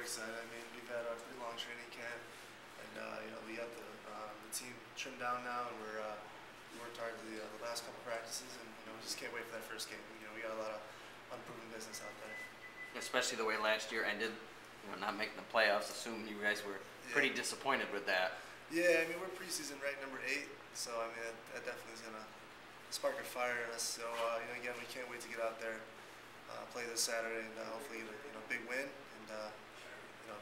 excited. I mean, we've had a pretty long training camp, and we got the team trimmed down now, and we worked hard the last couple practices, and we just can't wait for that first game. We got a lot of unproven business out there. Especially the way last year ended, not making the playoffs. Assume you guys were pretty disappointed with that. Yeah, I mean, we're preseason ranked number 8, so I mean that definitely is gonna spark a fire in us. So again, we can't wait to get out there, play this Saturday, and hopefully get a big win, and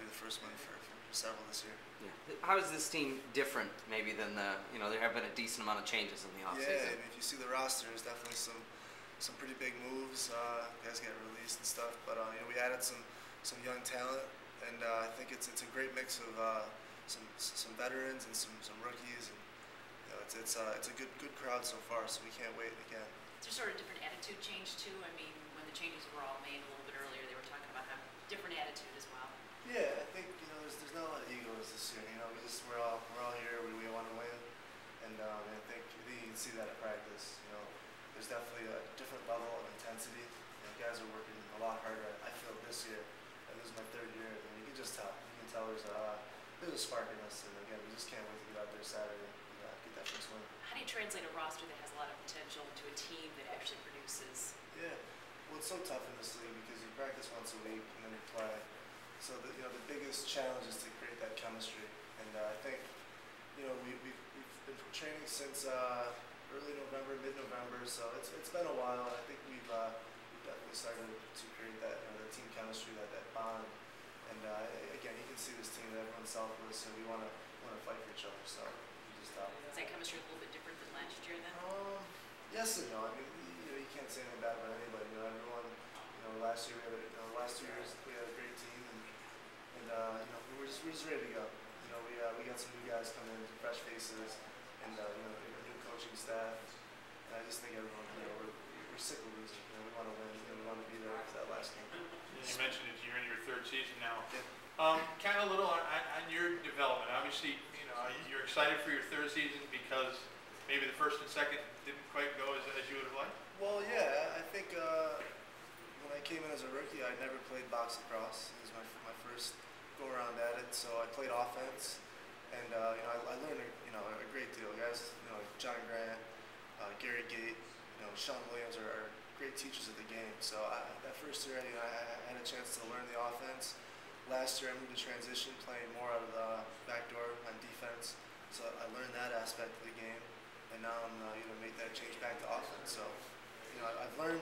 be the first one for several this year. Yeah. How is this team different, maybe, than there have been a decent amount of changes in the offseason? Yeah, I mean, if you see the roster, there's definitely some pretty big moves. Guys get released and stuff, but we added some young talent, and I think it's a great mix of some veterans and some rookies, and it's a good crowd so far. So we can't wait again. Is there sort of different attitude change too? I mean, when the changes were all made a little bit earlier, they were talking about having different attitude as well. Yeah, I think there's not a lot of egos this year. We're all here. We want to win, and I think you can see that at practice. There's definitely a different level of intensity. Guys are working a lot harder. I feel this year, and this is my 3rd year, and you can just tell. You can tell there's a spark in us, and again, we just can't wait to get out there Saturday and get that first win. How do you translate a roster that has a lot of potential into a team that actually produces? Yeah, well, it's so tough in this league because you practice once a week and then you play. So the biggest challenge is to create that chemistry, and I think we've been training since early November, mid-November, so it's been a while. I think we've definitely started to create that the team chemistry, that bond, and again, you can see this team. Everyone's selfless, and we want to fight for each other. So you just is that chemistry a little bit different than last year then? Yes and no. I mean, you can't say anything bad about anybody. Everyone. Last year the last 2 years we had a great team, and we're just ready to go. We got some new guys coming in, fresh faces, and a new coaching staff. And I just think everyone, we're sick of losing. We want to win. We want to be there for that last game. You mentioned it. You're in your 3rd season now. Yeah. Kind of a little on your development. Obviously, you're excited for your 3rd season because maybe the 1st and 2nd didn't quite go as you would have liked. Well, yeah, I think when I came in as a rookie, I never played box lacrosse. It was my first go around at it. So I played offense, and I learned a great deal. Guys, like John Grant, Gary Gate, Sean Williams are great teachers of the game. So that first year, I had a chance to learn the offense. Last year, I moved to transition, playing more out of the back door on defense. So I learned that aspect of the game, and now I'm make that change back to offense. So I've learned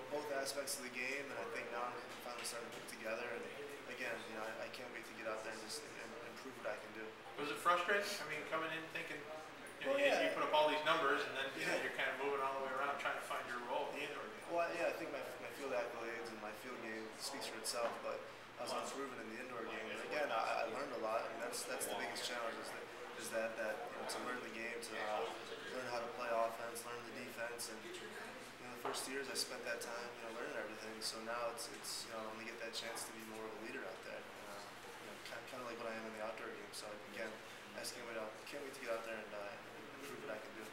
both aspects of the game, and I think now I'm finally starting to put together. And again, I can't wait to get out there and just improve what I can do. Was it frustrating? I mean, coming in thinking you put up all these numbers, and then you're kind of moving all the way around trying to find your role in the indoor game. Well, yeah, I think my field accolades and my field game speaks for itself, but I was unproven in the indoor game. And again, I learned a lot, and that's the biggest challenge is that to learn the game, to learn how to play offense, learn the defense, and the first years I spent that time learning everything. So now it's I'm gonna get that chance to be more of a leader out there, kind of like what I am in the outdoor game. So again, I just can't wait to get out there and improve what I can do.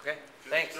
Okay, Good. thanks.